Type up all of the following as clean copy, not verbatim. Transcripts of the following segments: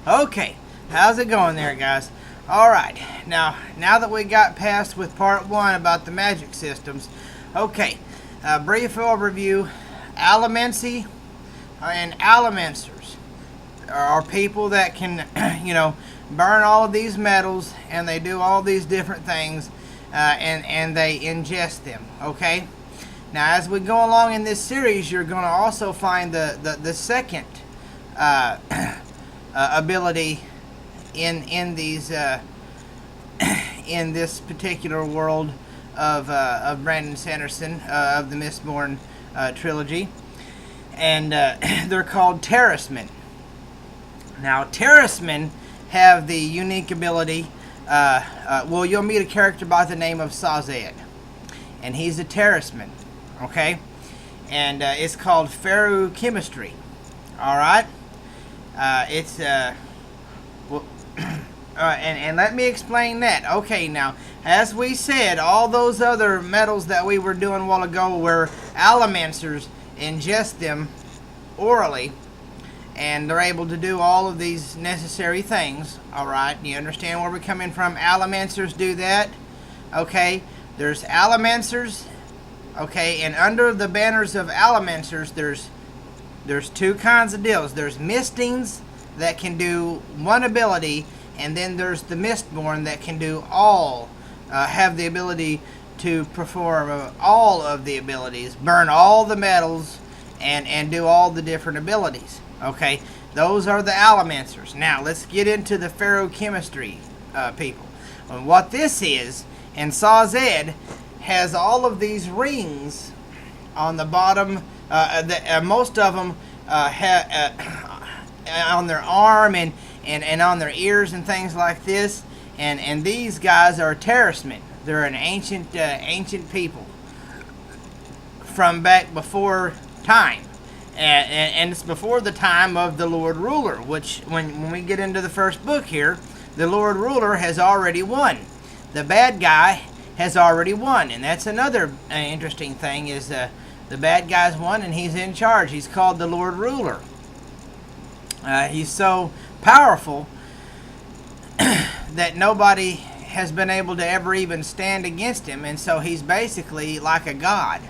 Okay, how's it going there, guys? Alright, now that we got past with part 1 about the magic systems, okay, brief overview. Allomancy and allomancers are people that can, burn all of these metals, and they do all these different things, and they ingest them, okay? Now, as we go along in this series, you're going to also find the second ability in these in this particular world of Brandon Sanderson of the Mistborn trilogy, and they're called terracemen. Now, terracemen have the unique ability. Well, you'll meet a character by the name of Sazed, and he's a terraceman. Okay, and it's called Feruchemistry. All right, it's well, and let me explain that. Okay, now as we said, all those other metals that we were doing a while ago were allomancers ingest them orally, and they're able to do all of these necessary things. All right, you understand where we're coming from? Allomancers do that. Okay, there's allomancers. Okay, and under the banners of allomancers, there's two kinds of deals. There's mistings that can do one ability, and then there's the Mistborn that can do all, have the ability to perform all of the abilities, burn all the metals, and do all the different abilities. Okay, those are the allomancers. Now, let's get into the Feruchemistry people. And what this is, and Sazed has all of these rings on the bottom. Most of them on their arm and on their ears and things like this. And these guys are terracemen. They're an ancient people from back before time. And it's before the time of the Lord Ruler, which when we get into the first book here, the Lord Ruler has already won. The bad guy has already won, and that's another interesting thing is the bad guy's won and he's in charge. He's called the Lord Ruler. He's so powerful that nobody has been able to ever even stand against him, and so he's basically like a god.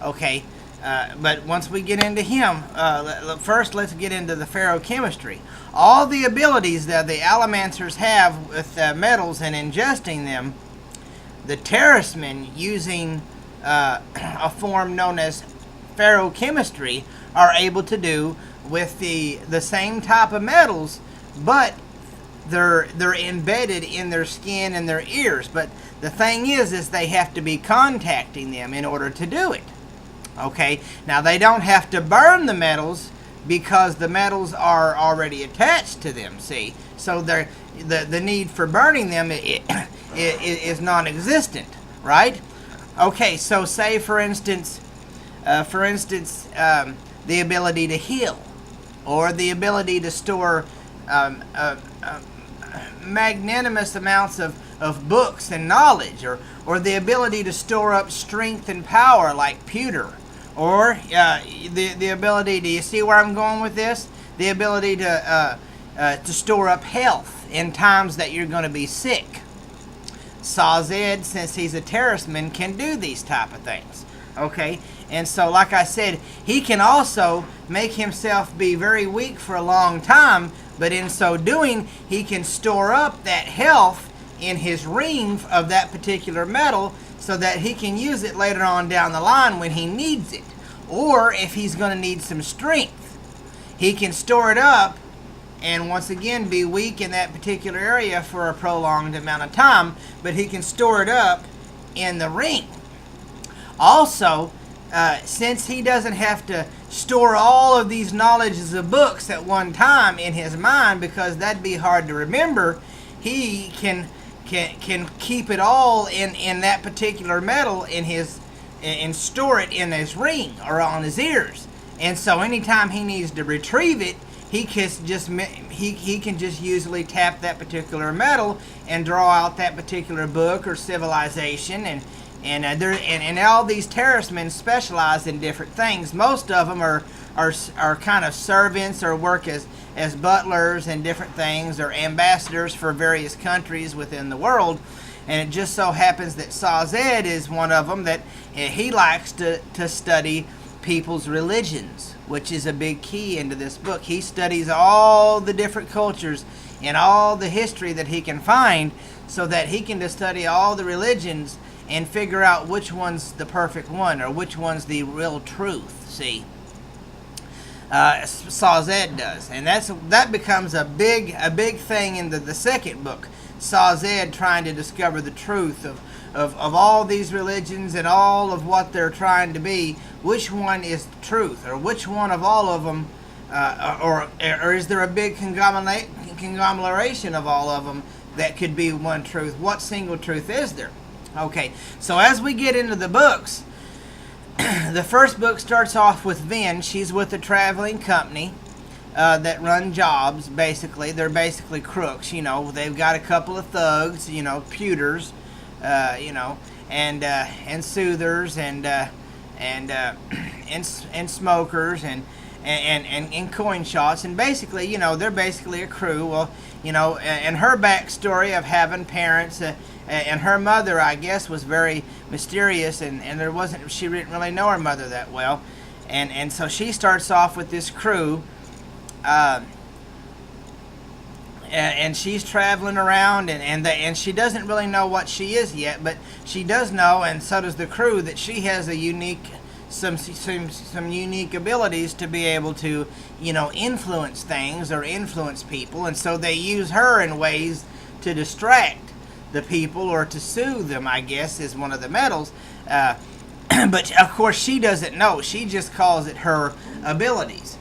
Okay, but once we get into him, first let's get into the Feruchemistry. All the abilities that the allomancers have with metals and ingesting them, the terracemen, using a form known as Feruchemistry, are able to do with the same type of metals, but they're embedded in their skin and their ears. But the thing is they have to be contacting them in order to do it. Okay, now they don't have to burn the metals because the metals are already attached to them. See, so the need for burning them is non-existent, right? Okay, so say for instance, the ability to heal, or the ability to store magnanimous amounts of books and knowledge, or the ability to store up strength and power like pewter, or the ability, do you see where I'm going with this? The ability to store up health in times that you're going to be sick. Sazed, since he's a terraceman, can do these type of things. Okay, and so like I said, he can also make himself be very weak for a long time, but in so doing, he can store up that health in his ring of that particular metal so that he can use it later on down the line when he needs it. Or if he's going to need some strength, he can store it up and once again be weak in that particular area for a prolonged amount of time, but he can store it up in the ring. Also, since he doesn't have to store all of these knowledges of books at one time in his mind, because that'd be hard to remember, he can keep it all in that particular metal in his, and store it in his ring or on his ears. And so anytime he needs to retrieve it, he can just usually tap that particular metal and draw out that particular book or civilization. And all these terracemen specialize in different things. Most of them are are kind of servants or work as butlers and different things, or ambassadors for various countries within the world. And it just so happens that Sazed is one of them, that he likes to study people's religions, which is a big key into this book. He studies all the different cultures and all the history that he can find, so that he can just study all the religions and figure out which one's the perfect one, or which one's the real truth. See, Sazed does, and that becomes a big thing in the second book. Sazed trying to discover the truth of all these religions and all of what they're trying to be. Which one is the truth, or which one of all of them, or is there a big conglomeration of all of them that could be one truth? What single truth is there? Okay, so as we get into the books, the first book starts off with Vin. She's with a traveling company that run jobs, basically. They're basically crooks, you know. They've got a couple of thugs, you know, pewters, you know, and soothers, and smokers, and coin shots, and basically, you know, they're basically a crew. Well, you know, and her backstory of having parents, and her mother, I guess, was very mysterious, and she didn't really know her mother that well, and so she starts off with this crew, and she's traveling around, and she doesn't really know what she is yet, but she does know, and so does the crew, that she has some unique abilities to be able to, you know, influence things or influence people, and so they use her in ways to distract the people or to soothe them, I guess, is one of the metals. But of course she doesn't know. She just calls it her abilities.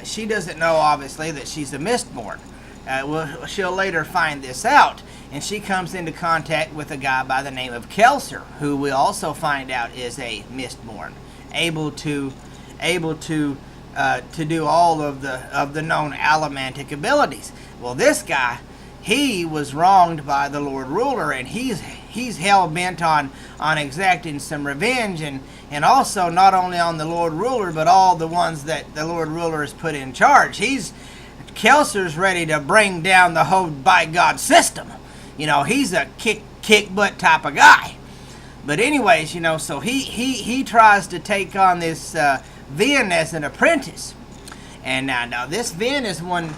She doesn't know, obviously, that she's a Mistborn. Well, she'll later find this out, and she comes into contact with a guy by the name of Kelser, who we also find out is a Mistborn, able to do all of the known allomantic abilities. Well, this guy, he was wronged by the Lord Ruler, and he's hell bent on exacting some revenge, and also not only on the Lord Ruler, but all the ones that the Lord Ruler has put in charge. Kelser's ready to bring down the whole by God system. You know, he's a kick butt type of guy. But anyways, you know, so he tries to take on this Vin as an apprentice, and now this Vin is one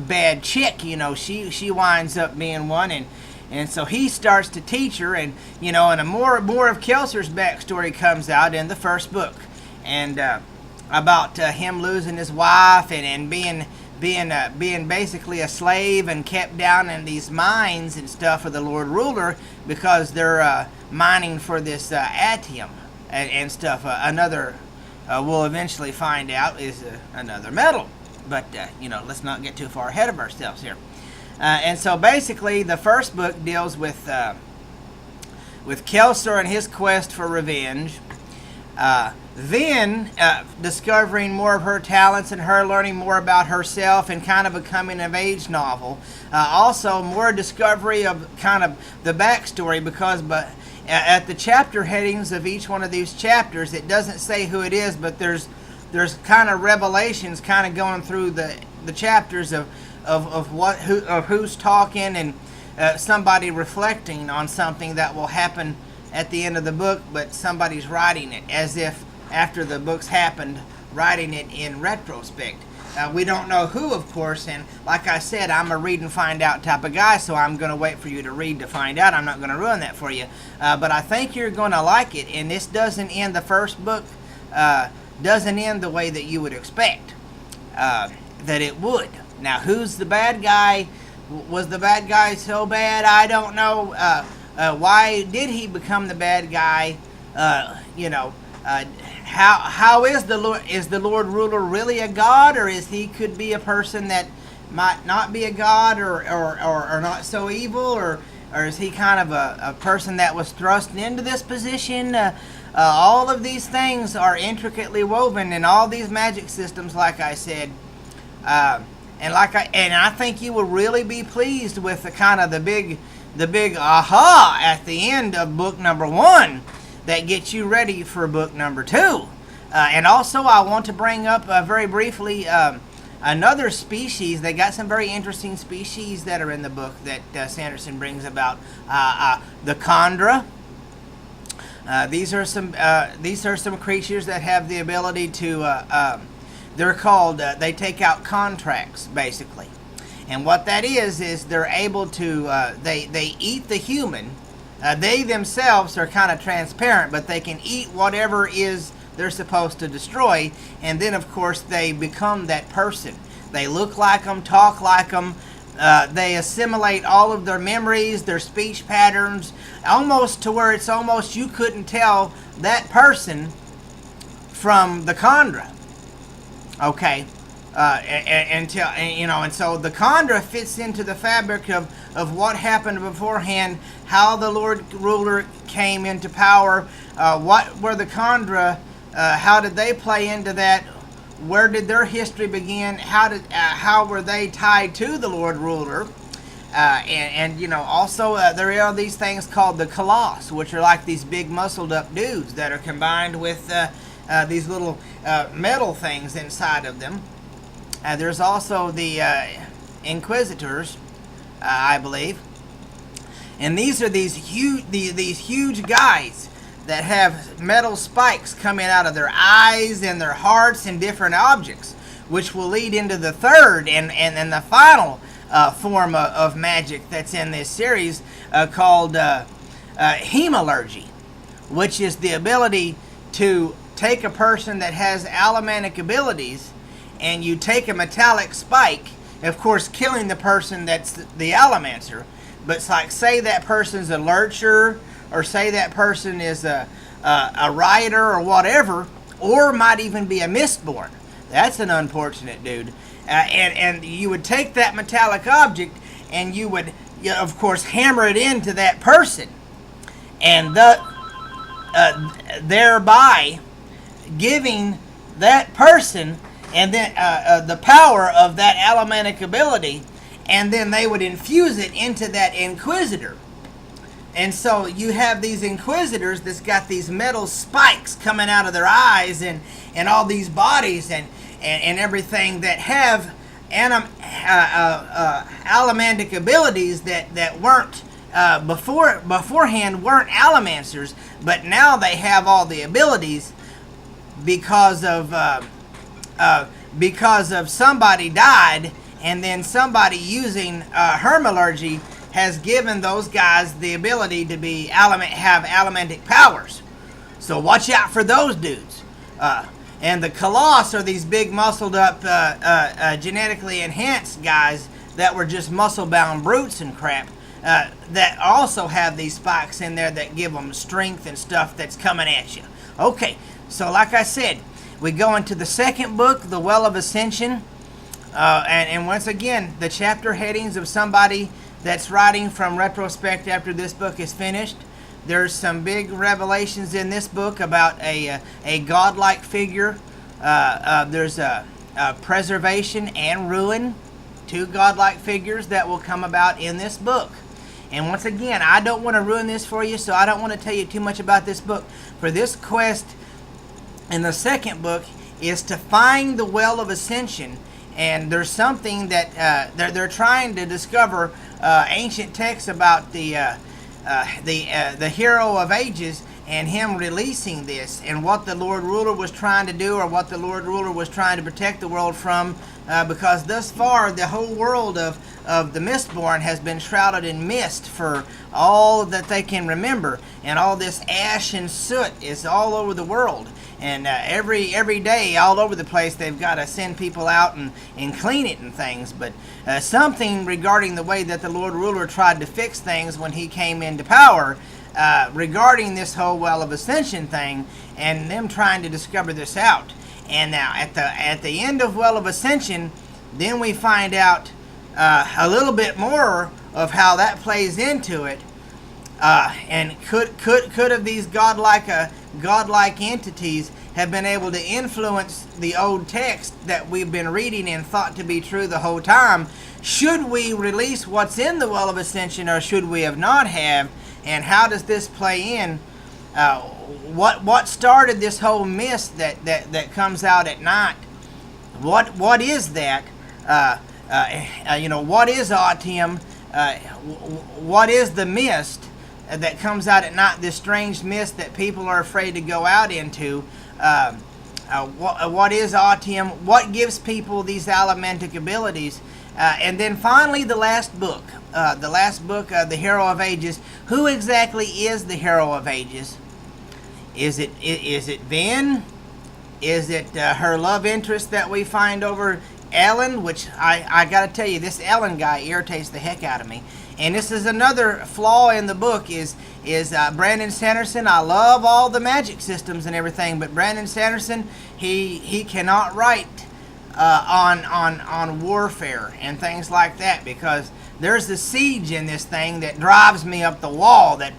bad chick, you know. She winds up being one, and so he starts to teach her, and you know, and more of Kelser's backstory comes out in the first book, and about him losing his wife, and being basically a slave and kept down in these mines and stuff of the Lord Ruler, because they're mining for this atium and stuff. Another we'll eventually find out is another metal. But, you know, let's not get too far ahead of ourselves here. And so basically the first book deals with Kelser and his quest for revenge. Then discovering more of her talents and her learning more about herself, and kind of a coming-of-age novel. Also more discovery of kind of the backstory, because at the chapter headings of each one of these chapters, it doesn't say who it is, but there's kind of revelations kind of going through the chapters of who's talking, and somebody reflecting on something that will happen at the end of the book, but somebody's writing it as if after the book's happened, writing it in retrospect. We don't know who, of course, and like I said, I'm a read and find out type of guy, so I'm going to wait for you to read to find out. I'm not going to ruin that for you, but I think you're going to like it, and this doesn't end, the first book doesn't end the way that you would expect that it would. Now, who's the bad guy? Was the bad guy so bad? I don't know. Why did he become the bad guy? You know, how is the Lord Ruler really a god, or is he could be a person that might not be a god, or not so evil, or is he kind of a person that was thrust into this position? All of these things are intricately woven in all these magic systems, like I said, and I think you will really be pleased with the kind of the big aha at the end of book number 1 that gets you ready for book number 2. And also, I want to bring up very briefly another species. They got some very interesting species that are in the book that Sanderson brings about. The chondra. These are some creatures that have the ability to. They're called. They take out contracts, basically, and what that is they're able to. They eat the human. They themselves are kind of transparent, but they can eat whatever is they're supposed to destroy, and then of course they become that person. They look like them, talk like them. They assimilate all of their memories, their speech patterns, almost to where it's almost you couldn't tell that person from the chondra. Okay, and so the chondra fits into the fabric of what happened beforehand, how the Lord Ruler came into power, what were the chondra, how did they play into that, where did their history begin, how were they tied to the Lord Ruler, also there are these things called the colossus, which are like these big muscled up dudes that are combined with these little metal things inside of them. There's also the inquisitors, I believe, and these are these huge guys that have metal spikes coming out of their eyes and their hearts and different objects, which will lead into the third and the final form of magic that's in this series, called Hemalurgy, which is the ability to take a person that has allomantic abilities and you take a metallic spike, of course killing the person that's the allomancer, but it's like, say that person's a lurcher, or say that person is a rioter or whatever, or might even be a Mistborn. That's an unfortunate dude. And you would take that metallic object and you would, of course, hammer it into that person, and thereby giving that person and then the power of that allomantic ability, and then they would infuse it into that inquisitor. And so you have these inquisitors that's got these metal spikes coming out of their eyes and all these bodies and everything that have allomantic abilities that weren't beforehand weren't allomancers, but now they have all the abilities because of somebody died, and then somebody using Hemalurgy has given those guys the ability to be have allomantic powers. So watch out for those dudes. And the colossus are these big muscled up genetically enhanced guys that were just muscle bound brutes and crap, that also have these spikes in there that give them strength and stuff that's coming at you. Okay, so like I said, we go into the second book, The Well of Ascension, and once again, the chapter headings of somebody that's writing from retrospect after this book is finished. There's some big revelations in this book about a godlike figure. There's a preservation and ruin, two godlike figures that will come about in this book. And once again, I don't want to ruin this for you, so I don't want to tell you too much about this book. For this quest in the second book is to find the Well of Ascension, and there's something that they're trying to discover ancient texts about the hero of ages and him releasing this, and what the Lord Ruler was trying to do, or what the Lord Ruler was trying to protect the world from, because thus far the whole world of the Mistborn has been shrouded in mist for all that they can remember, and all this ash and soot is all over the world. And every day, all over the place, they've got to send people out and clean it and things. But something regarding the way that the Lord Ruler tried to fix things when he came into power, regarding this whole Well of Ascension thing, and them trying to discover this out. And now, at the end of Well of Ascension, then we find out a little bit more of how that plays into it. And could have these godlike entities have been able to influence the old text that we've been reading and thought to be true the whole time? Should we release what's in the Well of Ascension, or should we have not have? And how does this play in What started this whole mist that comes out at night? What is that? What is Autumn? What is the mist that comes out at night? This strange mist that people are afraid to go out into. What is Autumn? What gives people these elementic abilities? And then finally, the last book, the Hero of Ages. Who exactly is the Hero of Ages? Is it Ben? Is it her love interest that we find over Ellen? Which I got to tell you, this Ellen guy irritates the heck out of me. And this is another flaw in the book is Brandon Sanderson. I love all the magic systems and everything, but Brandon Sanderson, he cannot write on warfare and things like that, because there's the siege in this thing that drives me up the wall. That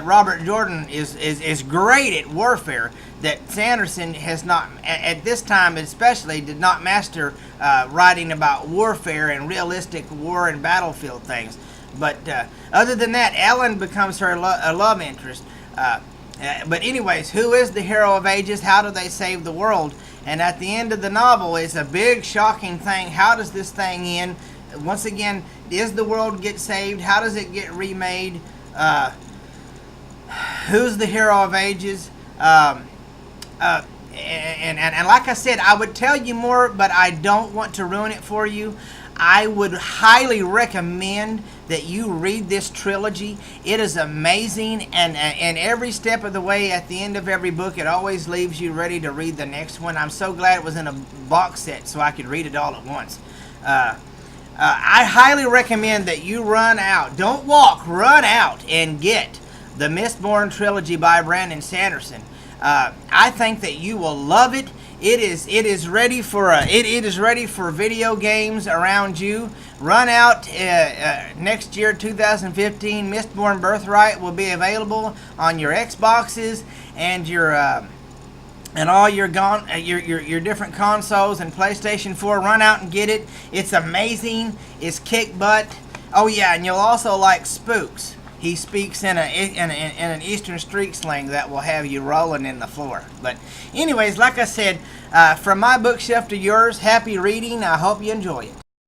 Robert Jordan is great at warfare. That Sanderson has not, at this time especially, did not master writing about warfare and realistic war and battlefield things. But other than that, Ellen becomes her love interest. But anyways, who is the Hero of Ages? How do they save the world? And at the end of the novel, it's a big, shocking thing. How does this thing end? Once again, does the world get saved? How does it get remade? Who's the Hero of Ages? And like I said, I would tell you more, but I don't want to ruin it for you. I would highly recommend that you read this trilogy. It is amazing, and every step of the way, at the end of every book, it always leaves you ready to read the next one. I'm so glad it was in a box set so I could read it all at once. I highly recommend that you run out, don't walk, run out and get the Mistborn trilogy by Brandon Sanderson. I think that you will love it. It is ready for video games around you. Run out next year, 2015. Mistborn Birthright will be available on your Xboxes and your and all your different consoles and PlayStation 4. Run out and get it. It's amazing. It's kick butt. Oh yeah, and you'll also like Spooks. He speaks in an Eastern street slang that will have you rolling in the floor. But anyways, like I said, from my bookshelf to yours, happy reading. I hope you enjoy it.